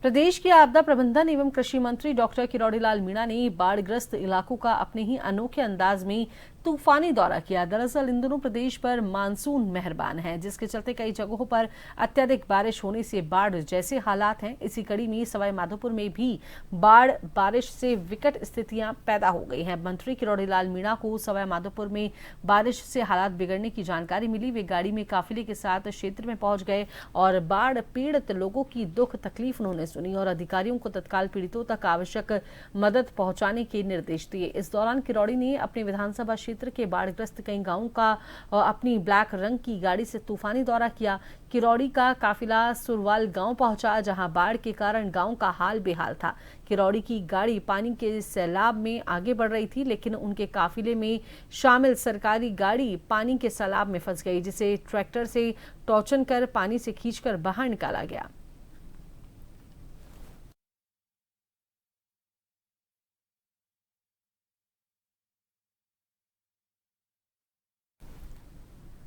प्रदेश के आपदा प्रबंधन एवं कृषि मंत्री डॉक्टर किरोड़ी लाल मीणा ने बाढ़ग्रस्त इलाकों का अपने ही अनोखे अंदाज में तूफानी दौरा किया। दरअसल इन दिनों प्रदेश पर मानसून मेहरबान है, जिसके चलते कई जगहों पर अत्यधिक बारिश होने से बाढ़ जैसे हालात हैं। इसी कड़ी में सवाई माधोपुर में भी बारिश से विकट स्थितियां पैदा हो गई हैं। मंत्री किरोड़ी लाल मीणा को सवाई माधोपुर में बारिश से हालात बिगड़ने की जानकारी मिली। वे गाड़ी में काफिले के साथ क्षेत्र में पहुंच गए और बाढ़ पीड़ित लोगों की दुख तकलीफ उन्होंने सुनी और अधिकारियों को तत्काल पीड़ितों तक आवश्यक मदद पहुंचाने के निर्देश दिए। इस दौरान किरोड़ी ने अपने विधानसभा क्षेत्र के बाढ़ग्रस्त कई गांवों का अपनी ब्लैक रंग की गाड़ी से तूफानी दौरा किया। किरोड़ी का काफिला सुरवाल गांव पहुंचा, जहां बाढ़ के कारण गांव का हाल बेहाल था। किरोड़ी की गाड़ी पानी के सैलाब में आगे बढ़ रही थी, लेकिन उनके काफिले में शामिल सरकारी गाड़ी पानी के सैलाब में फंस गई, जिसे ट्रैक्टर से टॉर्चन कर पानी से खींचकर बाहर निकाला गया।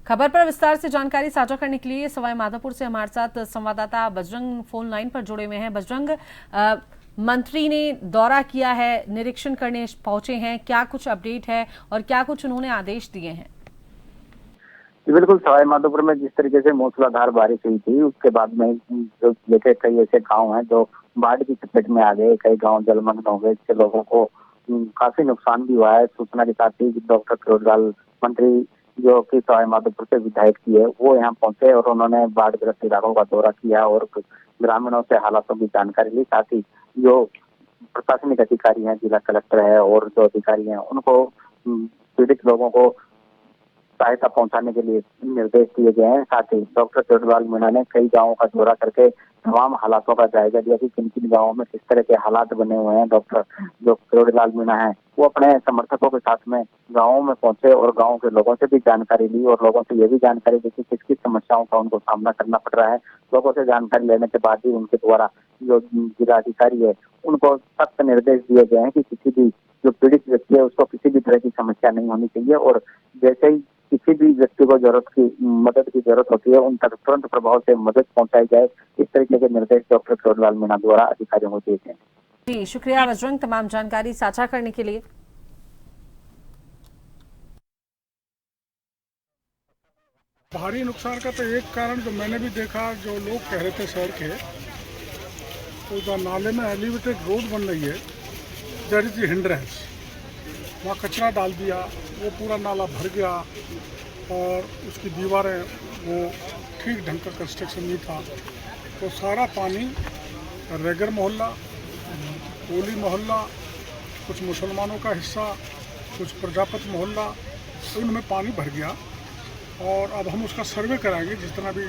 खबर पर विस्तार से जानकारी साझा करने के लिए सवाई माधोपुर से हमारे साथ संवाददाता बजरंग फोन लाइन पर जुड़े हुए हैं। बजरंग, मंत्री ने दौरा किया है, निरीक्षण करने पहुंचे हैं, क्या कुछ अपडेट है और क्या कुछ उन्होंने आदेश दिए हैं? बिल्कुल, सवाई माधोपुर में जिस तरीके से मूसलाधार बारिश हुई थी, उसके बाद में जो देखे कई ऐसे गांव हैं जो बाढ़ की चपेट में आ गए, कई गांव जलमग्न हो गए, इससे लोगों को काफी नुकसान भी हुआ है। सूचना के साथ ही डॉक्टर किरोड़ी लाल मंत्री जो कि सवाई माधोपुर से विधायक की है, वो यहाँ पहुंचे और उन्होंने बाढ़ग्रस्त इलाकों का दौरा किया और ग्रामीणों से हालातों की जानकारी ली। साथ ही जो प्रशासनिक अधिकारी हैं, जिला कलेक्टर है और जो अधिकारी हैं, उनको पीड़ित लोगों को सहायता पहुंचाने के लिए निर्देश दिए गए हैं। साथ ही डॉक्टर किरोड़ी लाल मीणा ने कई गांवों का दौरा करके तमाम हालातों का जायजा लिया कि किन किन गाँवों में किस तरह के हालात बने हुए हैं। डॉक्टर जो किरोड़ी लाल मीणा है, वो अपने समर्थकों के साथ में गाँवों में पहुंचे और गाँव के लोगों से भी जानकारी ली और लोगों से ये भी जानकारी दी कि किस किस समस्याओं का उनको सामना करना पड़ रहा है। लोगों से जानकारी लेने के बाद ही उनके द्वारा जो जिला अधिकारी है, उनको सख्त निर्देश दिए गए हैं कि किसी भी जो पीड़ित व्यक्ति है, उसको किसी भी तरह की समस्या नहीं होनी चाहिए और जैसे ही किसी भी व्यक्ति को मदद की जरूरत होती है, उन तक तुरंत प्रभाव से मदद पहुंचाई जाए। इस तरीके के निर्देश डॉक्टर किरोड़ी लाल मीणा द्वारा अधिकारियों को दिए गए। जी, शुक्रिया बजरंग तमाम जानकारी साझा करने के लिए। भारी नुकसान का तो एक कारण जो मैंने भी देखा, जो लोग कह रहे थे शहर के, तो नाले में एलिवेटेड रोड बन रही है, दैट इज द हिंड्रेंस। वहाँ कचरा डाल दिया, वो पूरा नाला भर गया और उसकी दीवारें वो ठीक ढंग का कंस्ट्रक्शन नहीं था, तो सारा पानी रेगर मोहल्ला, कोली मोहल्ला, कुछ मुसलमानों का हिस्सा, कुछ प्रजापति मोहल्ला, उनमें पानी भर गया। और अब हम उसका सर्वे कराएंगे, जितना भी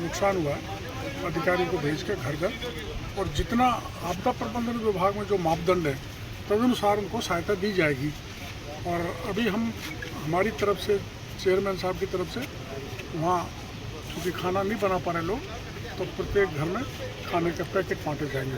नुकसान हुआ है अधिकारियों को भेज के घर घर, और जितना आपदा प्रबंधन विभाग में जो मापदंड है तदनुसार उनको सहायता दी जाएगी। और अभी हमारी तरफ से चेयरमैन साहब की तरफ से वहाँ क्योंकि खाना नहीं बना पा रहे लोग, तो प्रत्येक घर में खाने के पैकेट बांटे जाएंगे।